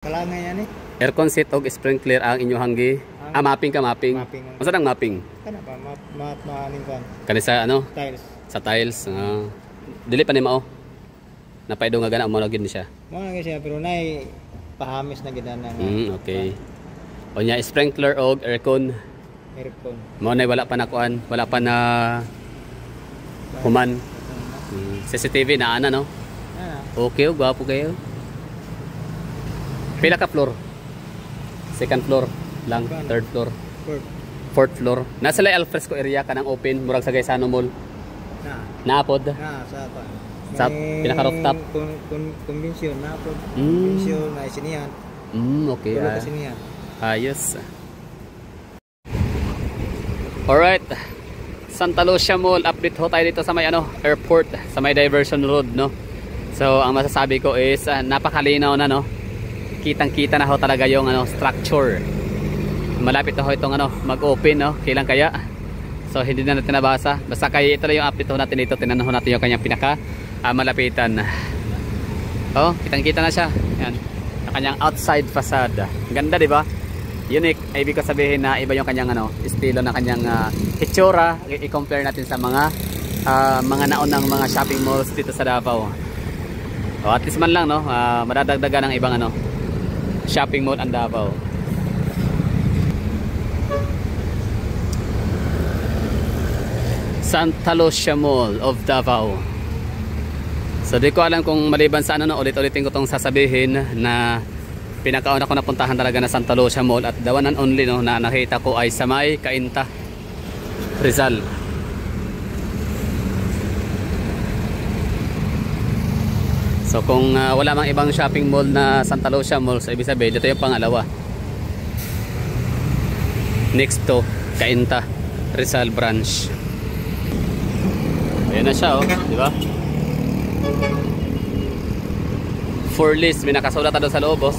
Kalangan yan eh. Aircon seat og sprinkler ang inyong gi. Mapping ka, mapping. Mapping. Unsa nang mapping? Kana pa maaning kan. Kani sa ano? Tiles. Sa tiles. Dili pa ni mao. Napaido nga gana mo lagin siya. Mo na siya pero nay pahamis na gid na. Okay. O nya sprinkler og aircon. Aircon. Mo nay wala pa nakuan, wala pa na human. CCTV na ana no. Okay, gwapo kayo. Pila ka floor? Second floor lang, third floor, fourth floor. Nasa lay alfresco area ka ng open, murag sa Gaisano Mall. Naapod? Sa pa. Sa pinaka rooftop. Convention naapod. Convention na isinihan. Okay. Isinihan. Ayos. Alright. Santa Lucia Mall, update ho tayo dito sa may airport, sa may diversion road, no. So, ang masasabi ko is napakalinaw na, no. Kitang-kita na ho talaga yung structure. Malapit na ho itong mag-open, no. Kailan kaya? So hindi na natin nabasa. Basta kaya ito lang yung update ho natin dito. Tinanong natin yung kanyang pinaka malapitan. Oh, kitang-kita na siya. Yan. Yung kanyang outside facade. Ganda, di ba? Unique. Ibig ko sabihin na iba yung kanyang estilo na kanyang itsura. I-compare natin sa mga naunang mga shopping malls dito sa Davao. Oh, at least man lang, no, madadagdagan ng ibang shopping mall ang Davao. Santa Lucia Mall of Davao. So di ko alam kung maliban sa ulit-ulitin ko tong sasabihin na pinakauna ko napuntahan talaga na Santa Lucia Mall at the one and only, no, na nakita ko ay sa may Cainta, Rizal. So kung wala mang ibang shopping mall na Santa Lucia Mall, so ibig sabihin dito yung pangalawa. Next to Cainta, Rizal branch. Ayan na siya, oh, di ba? For list, may nakasulat doon sa loob, boss.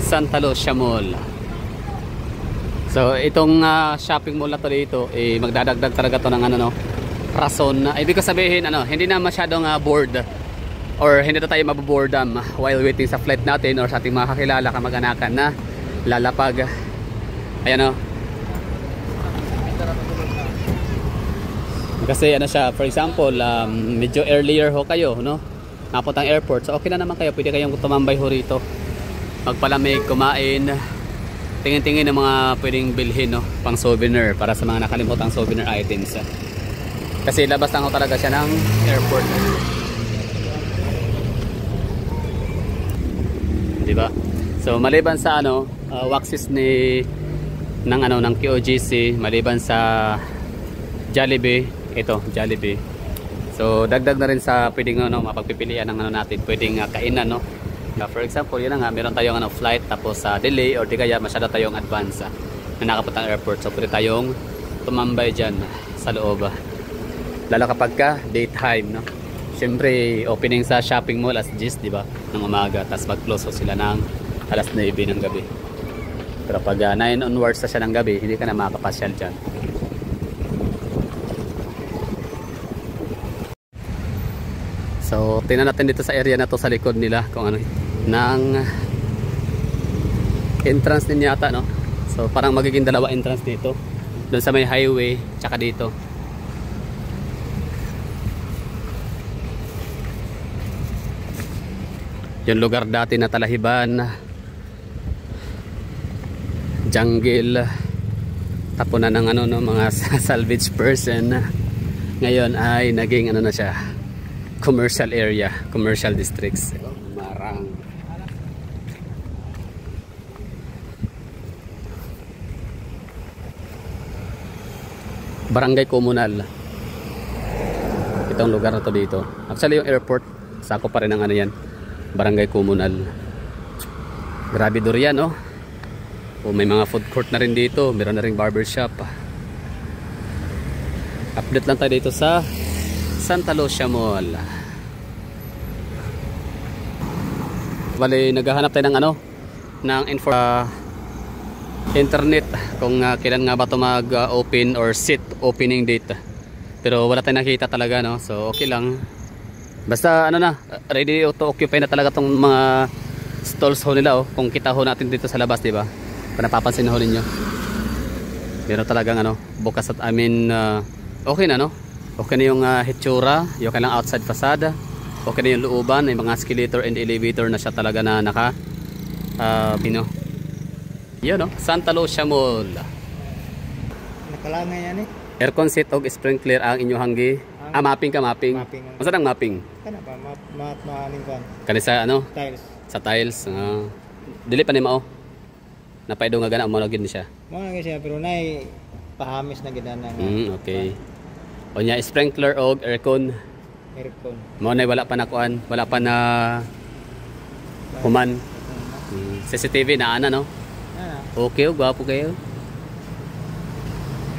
Santa Lucia Mall. So itong shopping mall na to dito, magdadagdag talaga to ng rason na ibig ko sabihin hindi na masyadong bored or hindi na tayo maboboredom while waiting sa flight natin or sa ating mga kakilala, kamag-anakan na lalapag. Ayan, kasi siya, for example, medyo earlier ho kayo, no, napuntang airport, so okay na naman kayo, pwede kayong tumambay ho rito, magpalamig, kumain, tingin-tingin ng mga pwedeng bilhin, no, pang souvenir para sa mga nakalimutang souvenir items. Kasi labas lang ho talaga siya ng airport. Diba? So maliban sa waxes ng QOGC, maliban sa Jollibee, ito Jollibee. So dagdag na rin sa pwedeng mapagpipilian ng natin, pwedeng kainan, no. For example, yun na nga, meron tayong flight tapos delay or di kaya masyado tayong advance na nakapuntang airport. So pwede tayong tumambay dyan sa loob. Lalo kapag daytime, no. Siyempre, opening sa shopping mall as 10, di ba? Ng umaga, tapos mag-close sila ng alas 9 ng gabi. Pero pag 9 onwards na siya ng gabi, hindi ka na makakapasyal dyan. So, tingnan natin dito sa area na to sa likod nila kung ng entrance din yata, no? So, parang magiging dalawa entrance dito. Doon sa may highway, tsaka dito. Yung lugar dati na talahiban, jungle, tapunan ng mga salvage person, ngayon ay naging na siya, commercial area, commercial districts. Marang. Barangay Komunal. Itong lugar na to dito. Actually yung airport, sako pa rin ng yan. Barangay Komunal. Grabe durian, no? O may mga food court na rin dito, meron na ring barbershop. Update lang tayo dito sa Santa Lucia Mall. Bali, naghahanap tayo ng internet kung kailan nga ba ito mag-open or set opening date. Pero wala tayong nakita talaga, no? So okay lang. Basta ano na, ready to occupy na talaga tong mga stalls ho nila oh. Kung kita ho natin dito sa labas, di ba? Kung napapansin ho ninyo. Meron talagang ano, bukas at okay na no? Okay na yung hitsura, yung kailang outside facade. Okay na yung looban, may mga escalator and elevator na siya talaga na naka yun no, Santa Lucia Mall. Nakalangay yan eh. Aircon seat og sprinkler ang inyong hanggi. Mapping ka, mapping. Mapping. Masa ang mapping? Kana pa maaning kan. Kani sa ano? Tiles. Sa tiles. Dili pa ni mao. Napaido nga gana mo lagin siya. Mo na siya pero nay pahamis na gid na. Okay. O nya sprinkler og aircon. Aircon. Mo na wala pa nakuan, wala pa na human. CCTV na ana no. Okay, gwapo kayo.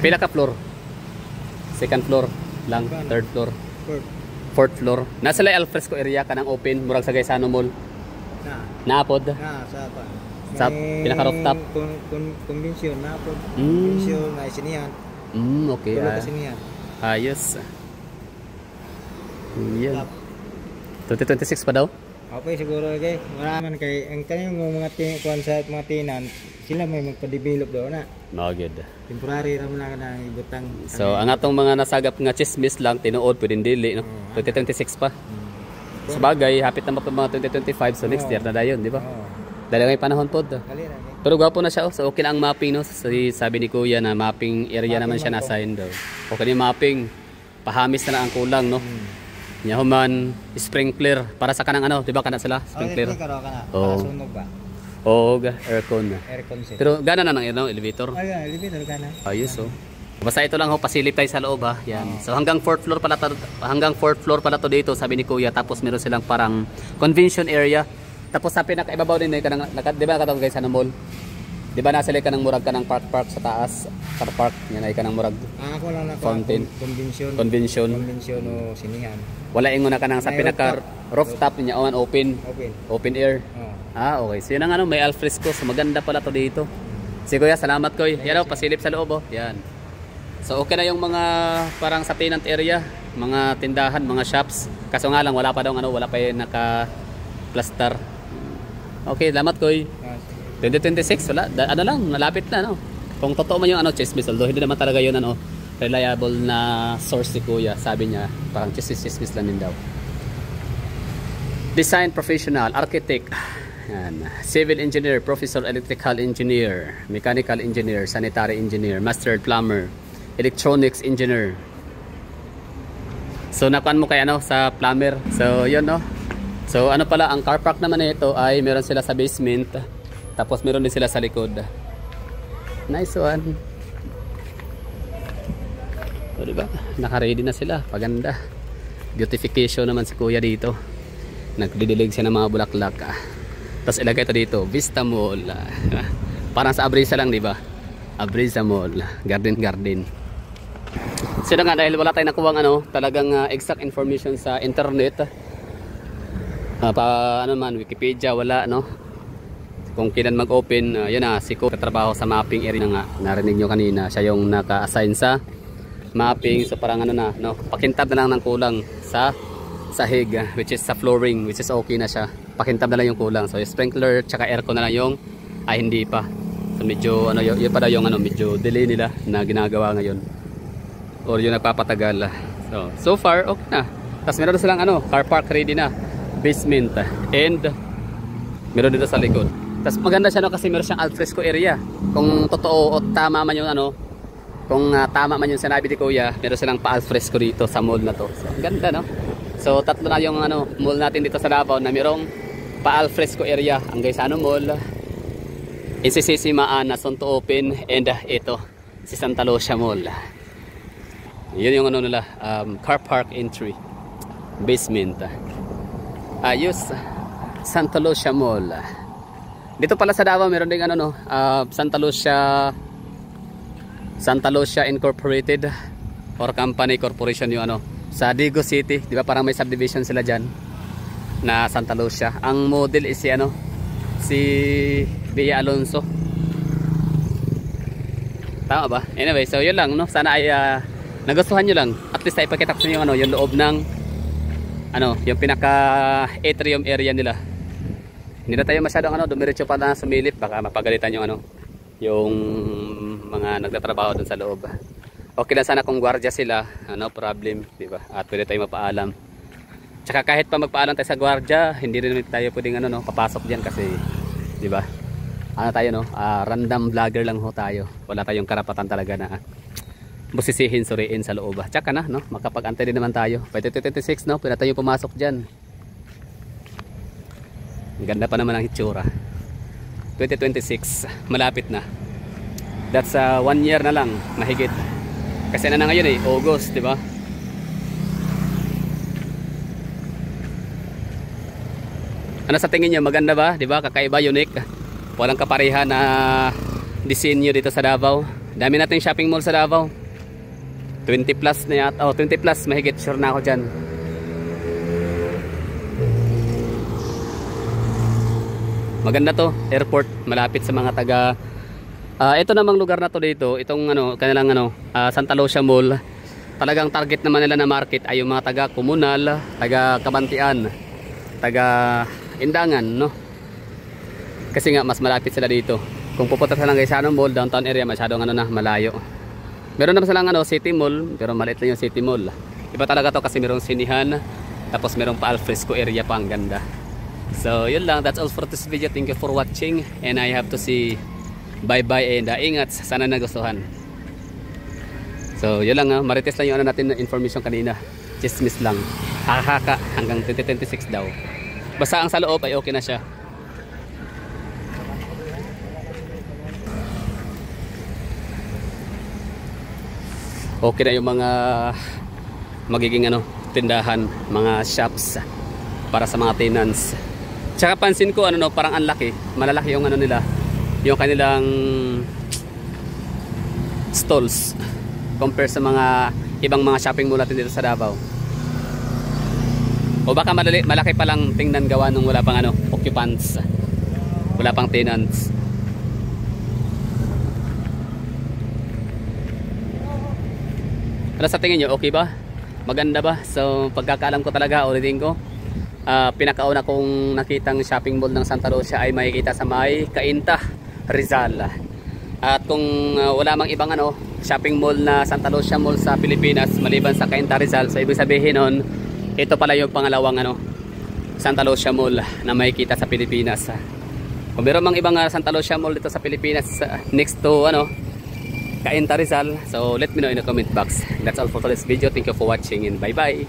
Pila ka floor? Second floor lang, third floor, fourth floor. Nasa lay alfresco area ka ng open, murag sa Gaisano Mall. Naapod. Sa pinaka rooftop. Convention naapod. Convention na isinihan. Okay. Ayos. Yeah. 2026 pa daw? Okay, siguro kay maraman kay ang kanyang mga kuan sa mga tinan, sila may magpa-develop daw na. Magid. Temporary ra man na ibutang. So ang atong mga nasagap nga chismis lang tinuod pwedeng dili no. 2026 pa. Sabagay, hapit na mga 2025 so next year na dayon, di ba? Dali may panahon pod. Pero gwapo na siya oh. So okay na ang mapping no. Sabi ni Kuya na mapping area naman siya na-assign daw. Okay na mapping. Pahamis na lang ang kulang no. Nya human sprinkler para sa kanang ano, di ba kana sila sprinkler? Para sunog ba? Oo, aircon. Aircon set. Pero gana na ng elevator. Ay, elevator kana. Ayos oh. Basta ito lang ho, pasilip tayo sa loob ha. Yan. So hanggang 4th floor pala to dito, sabi ni Kuya. Tapos meron silang parang convention area. Tapos sa pinakaibabaw din kanang di ba nakatawag guys sa mall? Di ba nasa ka ng murag ka ng park sa taas, car park, yan ay ka ng murag. Ako lang na fountain. Convention o sinihan. Wala ingon na ka ng sa pinaka rooftop niya open air. Okay. So yun ang ano, may alfresco. So maganda pala to dito. Si Kuya, salamat Kuya. Yan o, pasilip sa loob oh. Yan. So okay na yung mga parang sa tenant area, mga tindahan, mga shops. Kaso nga lang wala pa daw ano, wala pa yung naka-plaster. Okay, salamat Kuya. 2026 wala, ano lang, nalapit na no. Kung totoo man yung ano, chismis, although hindi naman talaga yun ano, reliable na source si Kuya. Sabi niya, parang chismis lang din daw. Design professional, architect, yan. Civil engineer, professor, electrical engineer, mechanical engineer, sanitary engineer, master plumber, electronics engineer. So nakuan mo kay ano sa plumber. So yun no. So ano pala, ang car park naman nito ay meron sila sa basement. Tapos meron din sila sa likod. Nice one. So diba? Naka-ready na sila. Paganda. Beautification naman si Kuya dito. Nagdidilig siya ng mga bulaklak. Tapos ilagay ito dito. Vista Mall. Parang sa Abrisa lang, diba? Abrisa Mall. Garden. Sino nga, dahil wala tayong nakuwang ano, talagang exact information sa internet. Ano man, Wikipedia, wala, no? Kung kailan mag-open, yun na, si Kuya katrabaho sa mapping area na nga. Narinig nyo kanina, siya yung naka-assign sa mapping. So parang ano na, no? Pakintab na lang ng kulang sa sahig, which is sa flooring, which is okay na siya. Pakintab na lang yung kulang. So yung sprinkler, tsaka aircon na lang yung, hindi pa. So medyo, ano, yun pa daw yung ano, medyo delay nila na ginagawa ngayon. Or yung nagpapatagal. So far, okay na. Tapos meron na silang ano, car park ready na. Basement. And meron dito sa likod. Tapos maganda siya no, kasi meron siyang alfresco area. Kung totoo o tama man yung ano, kung tama man yung sinabi ni Kuya, meron silang pa-alfresco dito sa mall na to. So, ganda no. So tatlo na yung ano, mall natin dito sa Davao na merong pa-alfresco area. Ang Gaisano Mall, NCCC Maana, Sonto Open, and ito si Santa Lucia Mall. Yun yung ano nila, car park entry, basement. Ayos, Santa Lucia Mall. Dito pala sa Davao meron ding ano no, Santa Lucia Incorporated or Company Corporation yung ano sa Digo City, di ba parang may subdivision sila diyan na Santa Lucia. Ang model is si ano, si Bea Alonso. Tama ba? Anyway, so yun lang no. Sana ay nagustuhan niyo lang. At least ay ipakita ko sa inyo ano, yung loob ng ano, yung pinaka atrium area nila. Hindi na tayo masyadong ano, dumiretso pa na sumilip, baka mapagalitan yung ano, yung mga nagtatrabaho dun sa loob. Okay na sana kung gwardiya sila, ano problem, di ba? At pwede tayo mapaalam. Tsaka kahit pa magpaalam tayo sa gwardiya, hindi rin tayo pwedeng ano, no, papasok diyan kasi, di ba? Ano tayo, no? Random vlogger lang ho tayo. Wala tayong karapatan talaga na busisihin, suriin sa loob. Tsaka na, no? Makapag-antay din naman tayo. By 2026, no? Pwede tayo pumasok diyan. Ang ganda pa naman ang hitsura. 2026, malapit na. That's 1 year na lang, mahigit. Kasi na ngayon eh, August, di ba? Ano sa tingin niyo, maganda ba? Di ba? Kakaiba, unique. Walang kapareha na disenyo dito sa Davao. Dami nating shopping mall sa Davao. 20 plus na yata. Oh, 20 plus, mahigit, sure na ako diyan. Maganda to, airport, malapit sa mga taga ito namang lugar na to dito, itong ano, kanilang ano, Santa Lucia Mall. Talagang target naman nila na market ay yung mga taga Comunal, taga Kabantian, taga Indangan, no? Kasi nga mas malapit sila dito. Kung pupunta sa Langaysano Mall, downtown area, masyadong ano na, malayo. Meron naman silang ano, City Mall, pero maliit lang yung City Mall. Iba talaga to kasi merong sinihan, tapos merong pa alfresco area pa, ang ganda. So yun lang, that's all for this video. Thank you for watching and I have to say bye bye and ingat, sana nagustuhan. So yun lang, marites lang yung ano natin na information kanina, chismis lang, hakaka hanggang 2026 daw. Basta ang sa loob ay okay na siya. Okay na yung mga magiging ano, tindahan, mga shops para sa mga tenants. Tsaka pansin ko ano, no, parang ang laki, malalaki yung ano nila, yung kanilang stalls compare sa mga ibang mga shopping mall natin dito sa Davao. O baka malaki pa lang tingnan gawa nung wala pang ano, occupants, wala pang tenants. Ano sa tingin nyo, okay ba? Maganda ba? So pagkakaalam ko talaga, ulitin ko, pinakauna kong nakitang shopping mall ng Santa Lucia ay makikita sa may Cainta, Rizal. At kung wala mang ibang ano, shopping mall na Santa Lucia Mall sa Pilipinas maliban sa Cainta, Rizal, so ibig sabihin nun, ito pala yung pangalawang ano, Santa Lucia Mall na makikita sa Pilipinas. Kung meron mang ibang Santa Lucia Mall dito sa Pilipinas next to ano, Cainta, Rizal, so let me know in the comment box. That's all for today's video. Thank you for watching and bye bye.